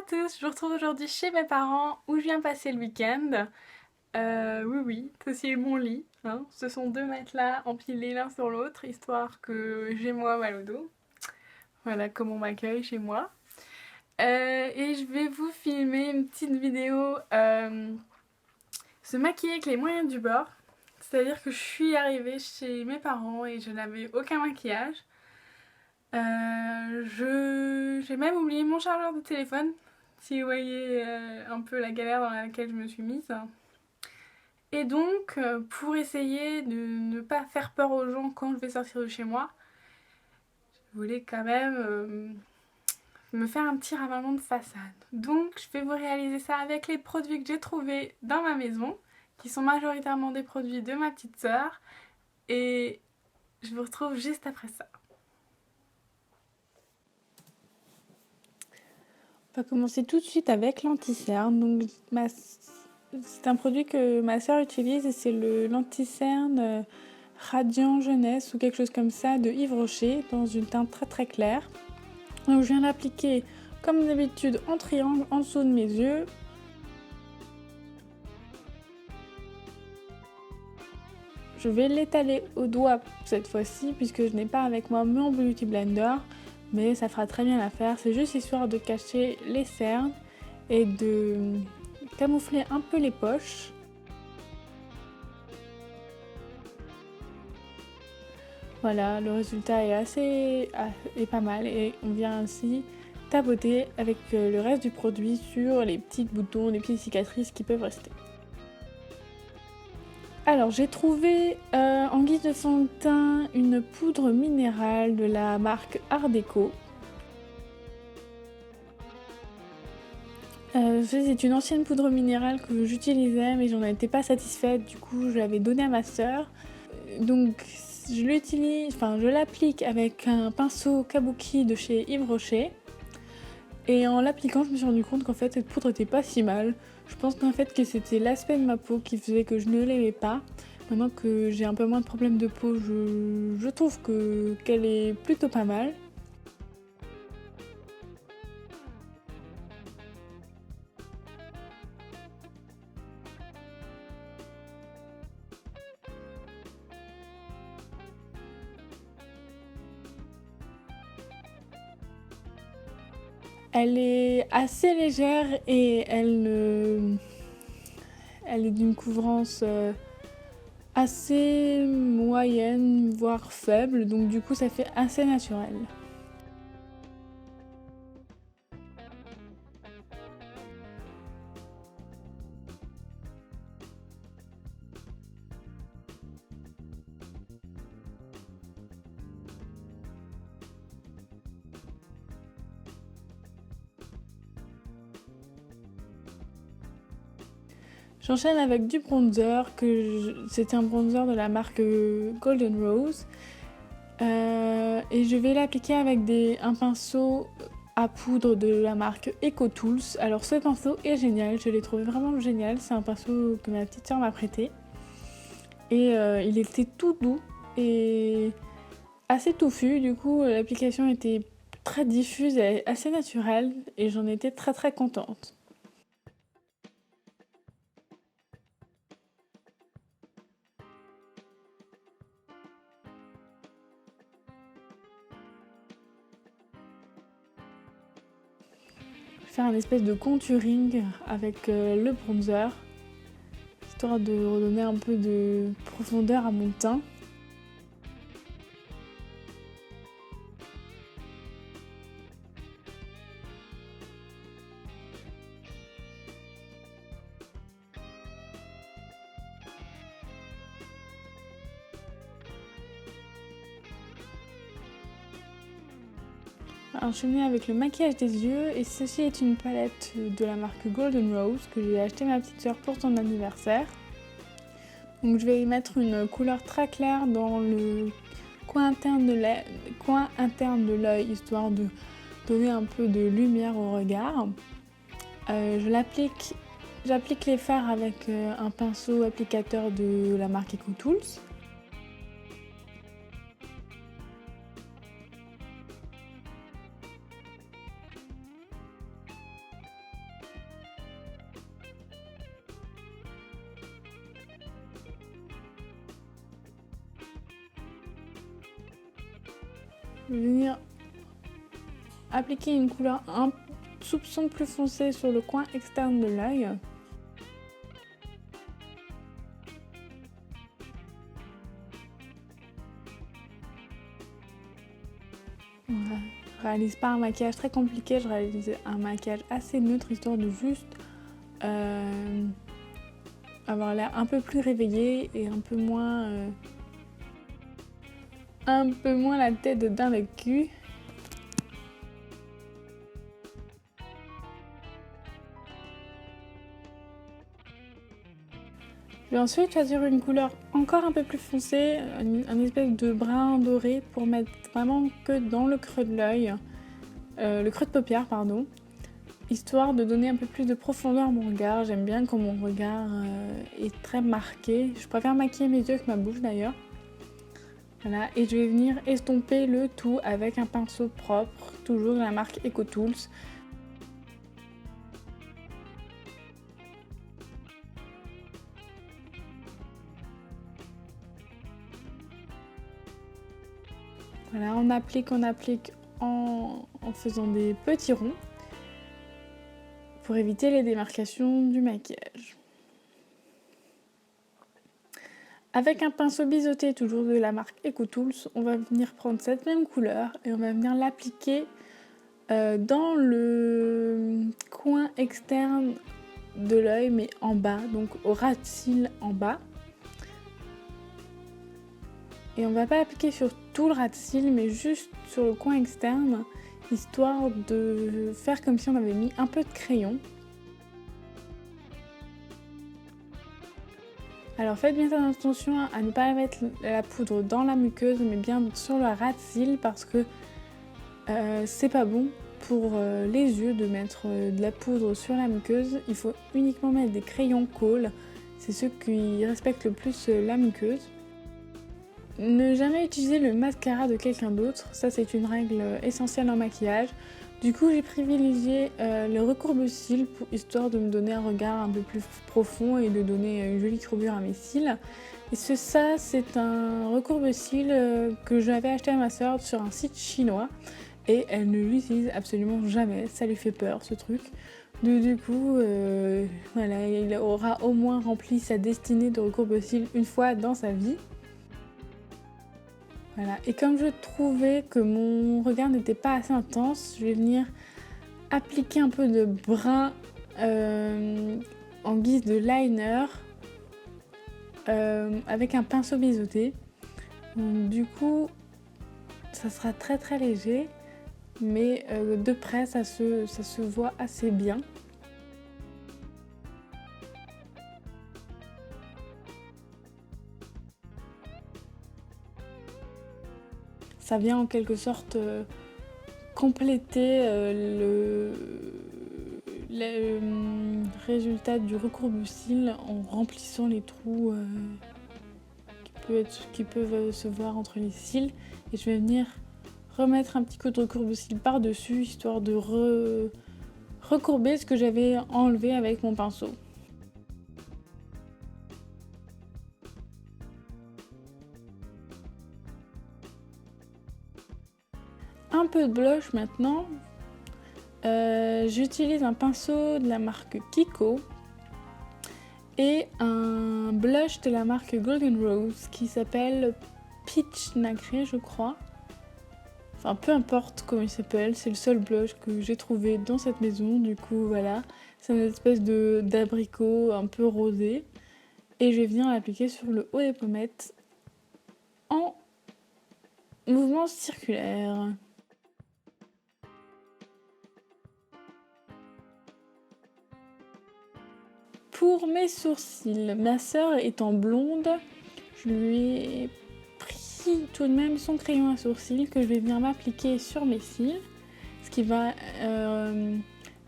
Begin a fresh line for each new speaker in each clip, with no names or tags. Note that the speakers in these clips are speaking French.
à tous, je vous retrouve aujourd'hui chez mes parents où je viens passer le week-end. Oui, ceci est mon lit, hein. Ce sont deux matelas empilés l'un sur l'autre, histoire que j'ai moi mal au dos. Voilà comment on m'accueille chez moi. Et je vais vous filmer une petite vidéo se maquiller avec les moyens du bord. C'est-à-dire que je suis arrivée chez mes parents et je n'avais aucun maquillage. J'ai même oublié mon chargeur de téléphone, si vous voyez un peu la galère dans laquelle je me suis mise. Et donc, pour essayer de ne pas faire peur aux gens quand je vais sortir de chez moi, je voulais quand même me faire un petit ravalement de façade. Donc, je vais vous réaliser ça avec les produits que j'ai trouvés dans ma maison, qui sont majoritairement des produits de ma petite sœur. Et je vous retrouve juste après ça. On va commencer tout de suite avec l'anti-cerne. Donc, c'est un produit que ma sœur utilise et c'est le l'anti-cerne Radiant Jeunesse ou quelque chose comme ça de Yves Rocher dans une teinte très très claire. Donc, je viens l'appliquer comme d'habitude en triangle en dessous de mes yeux. Je vais l'étaler au doigt cette fois-ci puisque je n'ai pas avec moi mon Beauty Blender, mais ça fera très bien l'affaire. C'est juste histoire de cacher les cernes et de camoufler un peu les poches. Voilà, le résultat est pas mal et on vient ainsi tapoter avec le reste du produit sur les petits boutons, les petites cicatrices qui peuvent rester. Alors j'ai trouvé en guise de fond de teint une poudre minérale de la marque Art Deco. C'est une ancienne poudre minérale que j'utilisais mais j'en étais pas satisfaite, du coup je l'avais donnée à ma sœur. Donc je l'applique avec un pinceau kabuki de chez Yves Rocher. Et en l'appliquant, je me suis rendu compte qu'en fait cette poudre était pas si mal. Je pense qu'en fait que c'était l'aspect de ma peau qui faisait que je ne l'aimais pas. Maintenant que j'ai un peu moins de problèmes de peau, je trouve qu'elle est plutôt pas mal. Elle est assez légère et elle est d'une couvrance assez moyenne, voire faible, donc du coup ça fait assez naturel. J'enchaîne avec du bronzer, c'était un bronzer de la marque Golden Rose. Et je vais l'appliquer avec un pinceau à poudre de la marque EcoTools. Alors ce pinceau est génial, je l'ai trouvé vraiment génial. C'est un pinceau que ma petite soeur m'a prêté. Et il était tout doux et assez touffu. Du coup, l'application était très diffuse et assez naturelle. Et j'en étais très très contente. Faire un espèce de contouring avec le bronzer, histoire de redonner un peu de profondeur à mon teint. Enchaîner avec le maquillage des yeux, et ceci est une palette de la marque Golden Rose que j'ai acheté à ma petite soeur pour son anniversaire. Donc je vais y mettre une couleur très claire dans le coin interne de l'œil, histoire de donner un peu de lumière au regard. J'applique les fards avec un pinceau applicateur de la marque EcoTools.
Je vais venir appliquer une couleur un soupçon plus foncé sur le coin externe de l'œil. Je réalise pas un maquillage très compliqué, je réalise un maquillage assez neutre histoire de juste avoir l'air un peu plus réveillé et un peu moins la tête d'un vécu. Je vais ensuite choisir une couleur encore un peu plus foncée, un espèce de brun doré pour mettre vraiment que dans le creux de l'œil, le creux de paupière pardon, histoire de donner un peu plus de profondeur à mon regard. J'aime bien quand mon regard est très marqué. Je préfère maquiller mes yeux que ma bouche d'ailleurs. Voilà, et je vais venir estomper le tout avec un pinceau propre, toujours de la marque EcoTools. Voilà, on applique en faisant des petits ronds pour éviter les démarcations du maquillage. Avec un pinceau biseauté, toujours de la marque EcoTools, on va venir prendre cette même couleur et on va venir l'appliquer dans le coin externe de l'œil, mais en bas, donc au ras de cils en bas. Et on va pas appliquer sur tout le ras de cils, mais juste sur le coin externe, histoire de faire comme si on avait mis un peu de crayon. Alors faites bien attention à ne pas mettre la poudre dans la muqueuse, mais bien sur le ras de cils, parce que c'est pas bon pour les yeux de mettre de la poudre sur la muqueuse. Il faut uniquement mettre des crayons Kohl, c'est ceux qui respectent le plus la muqueuse. Ne jamais utiliser le mascara de quelqu'un d'autre, ça c'est une règle essentielle en maquillage. Du coup j'ai privilégié le recourbe-cils histoire de me donner un regard un peu plus profond et de donner une jolie courbure à mes cils. Et ça c'est un recourbe-cils que j'avais acheté à ma soeur sur un site chinois et elle ne l'utilise absolument jamais, ça lui fait peur ce truc. Du coup, voilà, il aura au moins rempli sa destinée de recourbe-cils une fois dans sa vie. Voilà. Et comme je trouvais que mon regard n'était pas assez intense, je vais venir appliquer un peu de brun en guise de liner avec un pinceau biseauté. Donc, du coup, ça sera très très léger, mais de près ça se voit assez bien. Ça vient en quelque sorte compléter le résultat du recourbe-cils en remplissant les trous qui peuvent se voir entre les cils. Et je vais venir remettre un petit coup de recourbe-cils par-dessus, histoire de recourber ce que j'avais enlevé avec mon pinceau. Un peu de blush maintenant. J'utilise un pinceau de la marque Kiko et un blush de la marque Golden Rose qui s'appelle Peach Nacré, je crois. Enfin, peu importe comment il s'appelle, c'est le seul blush que j'ai trouvé dans cette maison. Du coup, voilà, c'est une espèce d'abricot un peu rosé. Et je vais venir l'appliquer sur le haut des pommettes en mouvement circulaire. Pour mes sourcils, ma sœur étant blonde, je lui ai pris tout de même son crayon à sourcils que je vais venir m'appliquer sur mes cils, ce qui va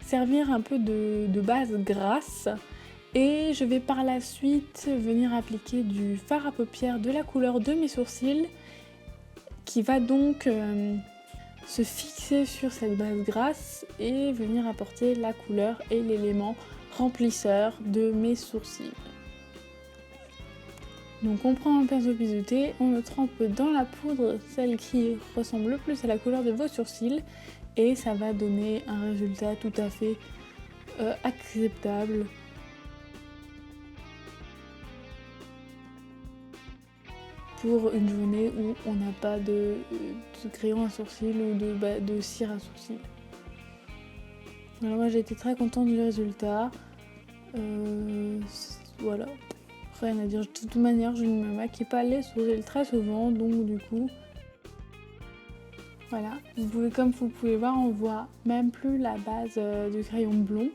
servir un peu de base grasse. Et je vais par la suite venir appliquer du fard à paupières de la couleur de mes sourcils, qui va donc se fixer sur cette base grasse et venir apporter la couleur et l'élément remplisseur de mes sourcils. Donc on prend un pinceau biseauté, on le trempe dans la poudre, celle qui ressemble le plus à la couleur de vos sourcils, et ça va donner un résultat tout à fait acceptable. Pour une journée où on n'a pas de crayon à sourcils ou de cire à sourcils. Alors moi j'ai été très contente du résultat. Voilà, rien à dire. De toute manière, je ne me maquille pas les sourcils très souvent, donc du coup, voilà. Comme vous pouvez voir, on voit même plus la base du crayon blond.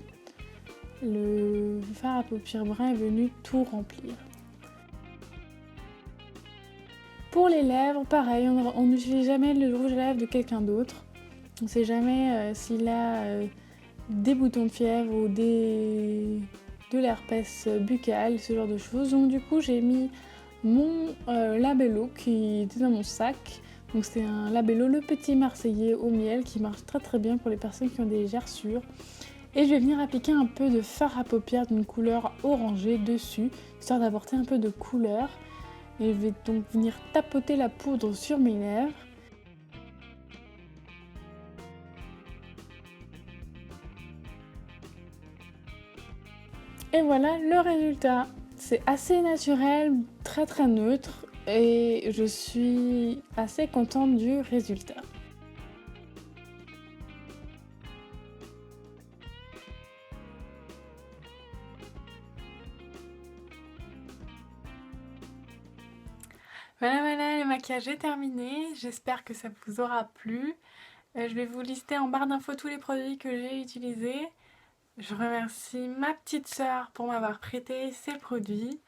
Le fard à paupières brun est venu tout remplir. Pour les lèvres, pareil, on n'utilise jamais le rouge à lèvres de quelqu'un d'autre. On ne sait jamais s'il a des boutons de fièvre ou de l'herpès buccal, ce genre de choses. Donc du coup, j'ai mis mon labello qui était dans mon sac. Donc c'est un labello le petit marseillais au miel qui marche très très bien pour les personnes qui ont des gerçures. Et je vais venir appliquer un peu de fard à paupières d'une couleur orangée dessus, histoire d'apporter un peu de couleur. Et je vais donc venir tapoter la poudre sur mes lèvres. Et voilà le résultat. C'est assez naturel, très très neutre et je suis assez contente du résultat.
Voilà, le maquillage est terminé. J'espère que ça vous aura plu. Je vais vous lister en barre d'infos tous les produits que j'ai utilisés. Je remercie ma petite sœur pour m'avoir prêté ces produits.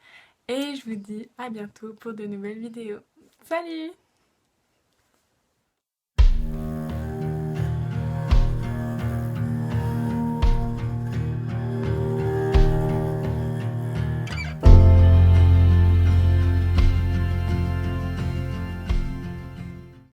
Et je vous dis à bientôt pour de nouvelles vidéos. Salut!